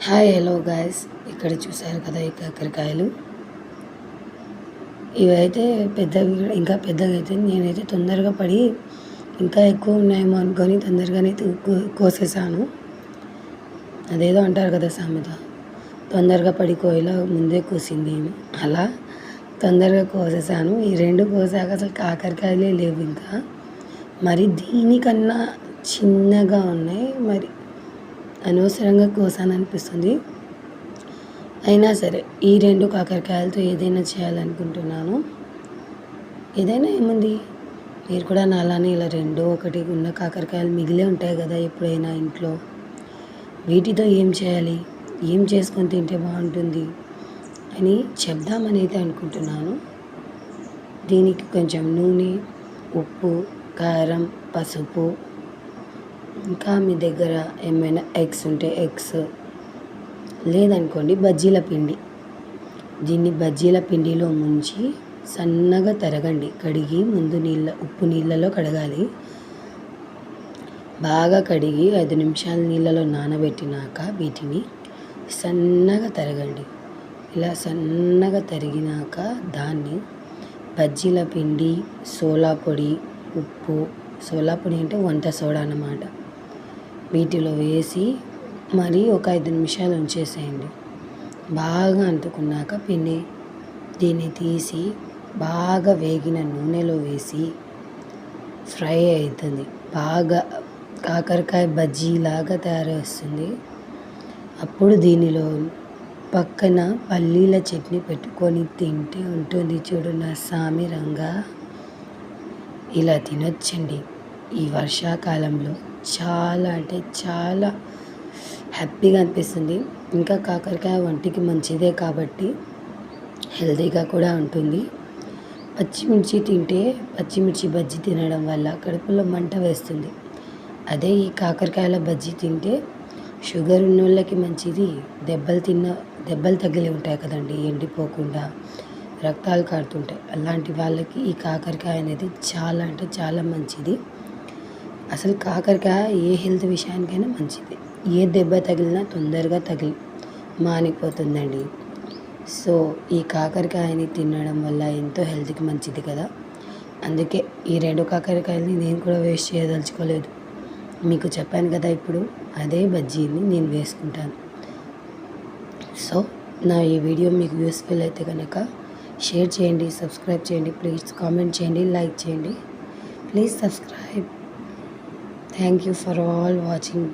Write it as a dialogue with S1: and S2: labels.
S1: Hi hello guys, ఇక్కడ చూసారు కదా ఈ కాకరకాయలు. ఇవైతే పెద్దవి ఇంకా పెద్దగా అయితే నేనైతే తొందరగా పడి ఇంకా ఎక్కువ ఉన్నాయేమో అనుకొని తొందరగానే కోసేసాను. అదేదో అంటారు కదా సామెత, తొందరగా పడి కోయిల ముందే కోసింది అని. అలా తొందరగా కోసేసాను. ఈ రెండు కోసాక అసలు కాకరకాయలే లేవు ఇంకా. మరి దీనికన్నా చిన్నగా ఉన్నాయి. మరి అనవసరంగా కోసాను అనిపిస్తుంది. అయినా సరే ఈ రెండు కాకరకాయలతో ఏదైనా చేయాలనుకుంటున్నాను. ఏదైనా ఏముంది, మీరు కూడా నాలానే ఇలా రెండో ఒకటి ఉన్న కాకరకాయలు మిగిలే ఉంటాయి కదా ఎప్పుడైనా ఇంట్లో. వీటితో ఏం చేయాలి, ఏం చేసుకొని తింటే బాగుంటుంది అని చెప్దామని అయితే అనుకుంటున్నాను. దీనికి కొంచెం నూనె, ఉప్పు, కారం, పసుపు, ఇంకా మీ దగ్గర ఏమైనా ఎగ్స్ ఉంటే ఎగ్స్, లేదనుకోండి బజ్జీల పిండి. దీన్ని బజ్జీల పిండిలో ముంచి సన్నగా తరగండి. కడిగి ముందు ఉప్పు నీళ్ళలో కడగాలి. బాగా కడిగి 5 నిమిషాలు నీళ్ళలో నానబెట్టినాక వీటిని సన్నగా తరగండి. ఇలా సన్నగా తరిగినాక దాన్ని బజ్జీల పిండి, సోలా పొడి, ఉప్పు, సోలా పొడి అంటే వంట సోడా అన్నమాట, వీటిలో వేసి మరి ఒక 5 నిమిషాలు ఉంచేసేయండి. బాగా అంటుకున్నాక దీన్ని తీసి బాగా వేగిన నూనెలో వేసి ఫ్రై అవుతుంది. బాగా కాకరకాయ బజ్జీలాగా తయారు వస్తుంది. అప్పుడు దీనిలో పక్కన పల్లీల చట్నీ పెట్టుకొని తింటే ఉంటుంది చూడు నా సామిరంగా. ఇలా తినొచ్చండి ఈ వర్షాకాలంలో. చాలా అంటే చాలా హ్యాపీగా అనిపిస్తుంది. ఇంకా కాకరకాయ ఒంటికి మంచిదే కాబట్టి హెల్తీగా కూడా ఉంటుంది. పచ్చిమిర్చి బజ్జీ తినడం వల్ల కడుపులో మంట వేస్తుంది. అదే ఈ కాకరకాయల బజ్జీ తింటే షుగర్ ఉన్న వాళ్ళకి మంచిది. దెబ్బలు తగిలి ఉంటాయి కదండి, ఎండిపోకుండా రక్తాలు కారుతుంటాయి. అలాంటి వాళ్ళకి ఈ కాకరకాయ అనేది చాలా అంటే చాలా మంచిది. అసలు కాకరకాయ ఏ హెల్త్ విషయానికైనా మంచిది. ఏ దెబ్బ తగిలినా తొందరగా మానిపోతుందండి. సో ఈ కాకరకాయని తినడం వల్ల ఎంతో హెల్త్కి మంచిది కదా. అందుకే ఈ 2 కాకరకాయలని నేను కూడా వేస్ట్ చేయదలుచుకోలేదు. మీకు చెప్పాను కదా, ఇప్పుడు అదే బజ్జీని నేను వేసుకుంటాను. సో నా ఈ వీడియో మీకు యూస్ఫుల్ అయితే కనుక షేర్ చేయండి, సబ్స్క్రైబ్ చేయండి, ప్లీజ్ కామెంట్ చేయండి, లైక్ చేయండి. Please subscribe. Thank you for all watching.